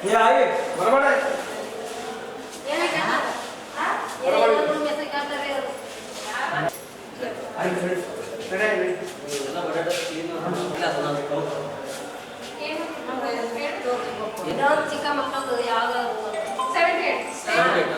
ये आइए बराबर है ये क्या हां ये रूम में से क्या कर रहे हो आइए खड़े ಎಲ್ಲ ಬಡಡ ಕ್ಲೀನ್ ಇಲ್ಲ ಅದನ್ನ ಏನು ಚಿಕ್ಕ ಮಕ್ಕಳು ಯಾವ 78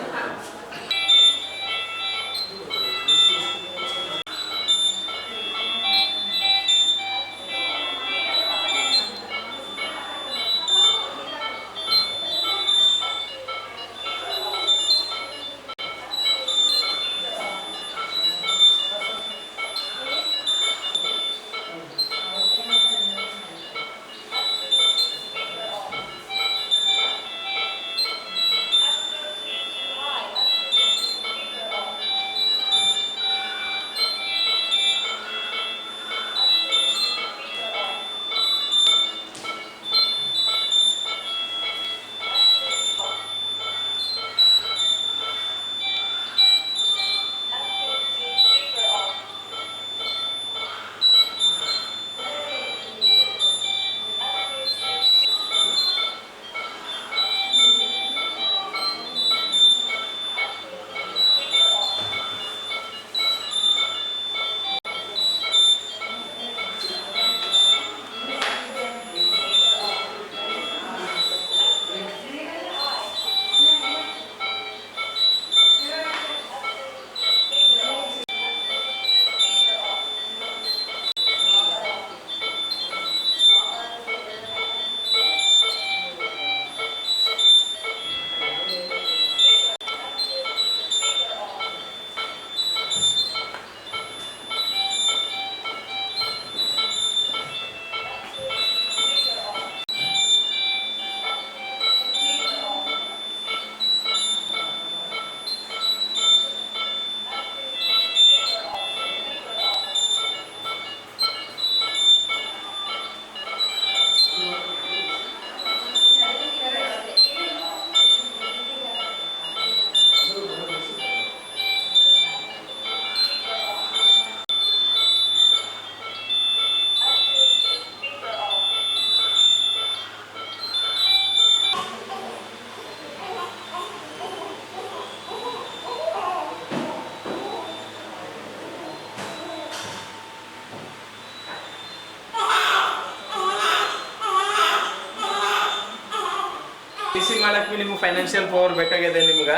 ಪಿಸಿ ಮಾಡಕ್ಕೆ ನಿಮ್ಗೆ ಫೈನಾನ್ಷಿಯಲ್ ಪವರ್ ಬೇಕಾಗಿದೆ ನಿಮ್ಗೆ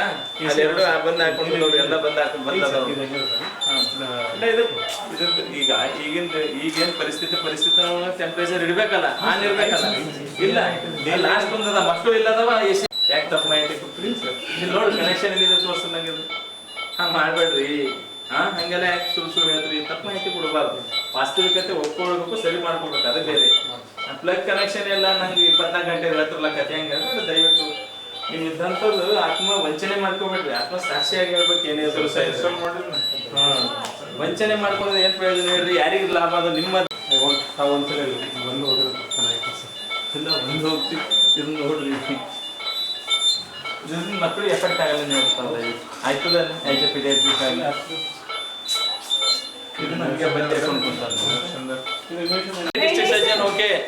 ಅದೆರಡು ಬಂದ್ ಹಾಕೊಂಡು ನೋಡಿ ಎಲ್ಲ ಬಂದ್ ಹಾಕೊಂಡು ಬಂದದ ಈಗ ಈಗೇನ್ ಪರಿಸ್ಥಿತಿ ಟೆಂಪರೇಚರ್ ಇರ್ಬೇಕಲ್ಲ ಆನ್ ಇರ್ಬೇಕಲ್ಲ ಇಲ್ಲ ಲಾಸ್ಟ್ ಬಂದದ ಮಕ್ಕಳು ಇಲ್ಲದವ ಎಸಿ ಯಾಕೆ ತಪ್ಪು ಮಾಹಿತಿ ಕೊಡ್ತೀರಿ ಇಲ್ಲಿ ನೋಡಿ ಕನೆಕ್ಷನ್ ಎಲ್ಲಿದೆ ತೋರ್ಸಂಗೆ ಹಂಗೆ ಮಾಡ್ಬೇಡ್ರಿ ಹಂಗೆಲ್ಲ ಯಾಕೆ ಸುಳ್ಳು ಹೇಳ್ತೀರಿ ತಪ್ಪು ಮಾಹಿತಿ ಕೊಡಬಾರ್ದು ವಾಸ್ತವಿಕತೆ ಒಪ್ಕೊಳ್ಬೇಕು ಸರಿ ಮಾಡ್ಕೊಳ್ಬೇಕು ಅದು ಬೇರೆ ಪ್ಲಗ್ ಕನೆಕ್ಷನ್ ಎಲ್ಲ ನಂಗೆ 24 ಗಂಟೆ ಹೇಳ್ತಿರ್ಲ ಕತೆ ಹೆಂಗೆ ಹೇಳ್ಬಿಟ್ಟು ದಯವಿಟ್ಟು ನೀವು ಇದ್ದಂಥದ್ದು ಆತ್ಮ ವಂಚನೆ ಮಾಡ್ಕೊಬೇಡ್ರಿ ಆತ್ಮ ಸಾಕ್ಷಿಯಾಗಿ ಹೇಳ್ಬೇಕು ಏನಿದ್ರು ವಂಚನೆ ಮಾಡ್ಕೊಳ್ಳೋದು ಏನು ಪ್ರಯೋಜನ ಹೇಳ್ರಿ ಯಾರಿಗೆ ಲಾಭ ಅದು ನಿಮ್ಮ ಒಂದ್ಸಲ ಬಂದು ಹೋಗಿರೋದು ಚೆನ್ನಾಗಿತ್ತು ಸರ್ ಇಲ್ಲ ಒಂದು ಹೋಗ್ತೀವಿ ಇದನ್ನ ನೋಡ್ರಿ ಇದರಿಂದ ಮಕ್ಕಳು ಎಫೆಕ್ಟ್ ಆಗಲ್ಲ ನೀವು ಆಯ್ತದ ಆಯ್ತು ಪೀಡಿಯಾಟ್ರಿಕ್ ಆಗಿ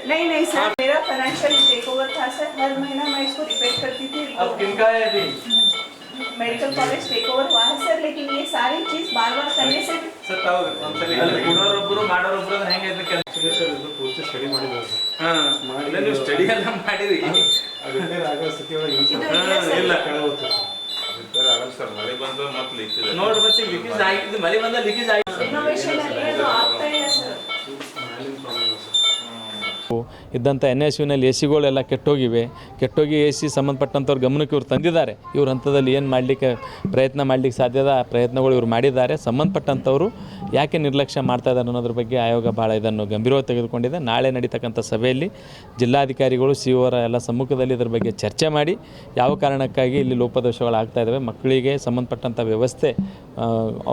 नहीं सर मेरा फाइनेंशियल टेक ओवर था सर हर महीना मैं इसको रिपेयर करती थी अब किनका है अभी मेडिकल कॉलेज टेक ओवर हुआ है सर लेकिन ये सारी चीज बार बार करने से ಸರ್ ತಾವು ಒಂದ್ಸಲಿ ಅಲ್ಲಿ ಕೊಡೋರೊಬ್ಬರು ಮಾಡೋರೊಬ್ಬರು ಹೆಂಗೆ ಸರ್ ಇದು ಪೂರ್ತಿ ಸ್ಟಡಿ ಮಾಡಿದ್ದಾರೆ ಸರ್ ಮಾಡಿ ನೀವು ಸ್ಟಡಿ ಎಲ್ಲ ಮಾಡಿರಿ ರಿಪೇರ್ ಆಗೋ ಸ್ಥಿತಿ ಒಳಗೆ ಇಲ್ಲ ಕೆಳಗೆ ಹೋಗ್ತದೆ ರಿಪೇರ್ ಆಗಲ್ಲ ಸರ್ ಮಳೆ ಬಂದು ಮತ್ತೆ ಲೀಕ್ ನೋಡಿ ಮತ್ತೆ ಲೀಕೇಜ್ ಆಗಿದ್ದು ಮಳೆ ಬಂದ ಲೀಕೇಜ್ ಆಗಿ रिनोवेशन है तो आपका ही है सर ಮ್ಯಾಲಿನ ಪ್ರಾಬ್ಲಮ್ ಸರ್ ಇದ್ದಂಥ NSUನಲ್ಲಿ ಎ ಸಿಗಳೆಲ್ಲ ಕೆಟ್ಟೋಗಿ ಎ ಸಿ ಸಂಬಂಧಪಟ್ಟಂಥವ್ರ ಗಮನಕ್ಕೆ ಇವ್ರು ತಂದಿದ್ದಾರೆ ಇವ್ರ ಹಂತದಲ್ಲಿ ಏನು ಮಾಡಲಿಕ್ಕೆ ಪ್ರಯತ್ನ ಮಾಡಲಿಕ್ಕೆ ಸಾಧ್ಯದ ಆ ಪ್ರಯತ್ನಗಳು ಇವ್ರು ಮಾಡಿದ್ದಾರೆ ಸಂಬಂಧಪಟ್ಟಂಥವರು ಯಾಕೆ ನಿರ್ಲಕ್ಷ್ಯ ಮಾಡ್ತಾ ಇದ್ದಾರೆ ಅನ್ನೋದ್ರ ಬಗ್ಗೆ ಆಯೋಗ ಭಾಳ ಇದನ್ನು ಗಂಭೀರವಾಗಿ ತೆಗೆದುಕೊಂಡಿದೆ ನಾಳೆ ನಡೀತಕ್ಕಂಥ ಸಭೆಯಲ್ಲಿ ಜಿಲ್ಲಾಧಿಕಾರಿಗಳು ಸಿ ಅವರ ಎಲ್ಲ ಸಮ್ಮುಖದಲ್ಲಿ ಇದರ ಬಗ್ಗೆ ಚರ್ಚೆ ಮಾಡಿ ಯಾವ ಕಾರಣಕ್ಕಾಗಿ ಇಲ್ಲಿ ಲೋಪದೋಷಗಳಾಗ್ತಾ ಇದ್ದಾವೆ ಮಕ್ಕಳಿಗೆ ಸಂಬಂಧಪಟ್ಟಂಥ ವ್ಯವಸ್ಥೆ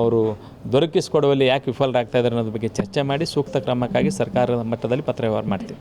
ಅವರು ದೊರಕಿಸಿಕೊಡುವಲ್ಲಿ ಯಾಕೆ ವಿಫಲರಾಗ್ತಾ ಇದ್ದಾರೆ ಅನ್ನೋದ್ರ ಬಗ್ಗೆ ಚರ್ಚೆ ಮಾಡಿ ಸೂಕ್ತ ಕ್ರಮಕ್ಕಾಗಿ ಸರ್ಕಾರದ ಮಟ್ಟದಲ್ಲಿ ಪತ್ರ ವ್ಯವಹಾರ ಮಾಡ್ತೀವಿ.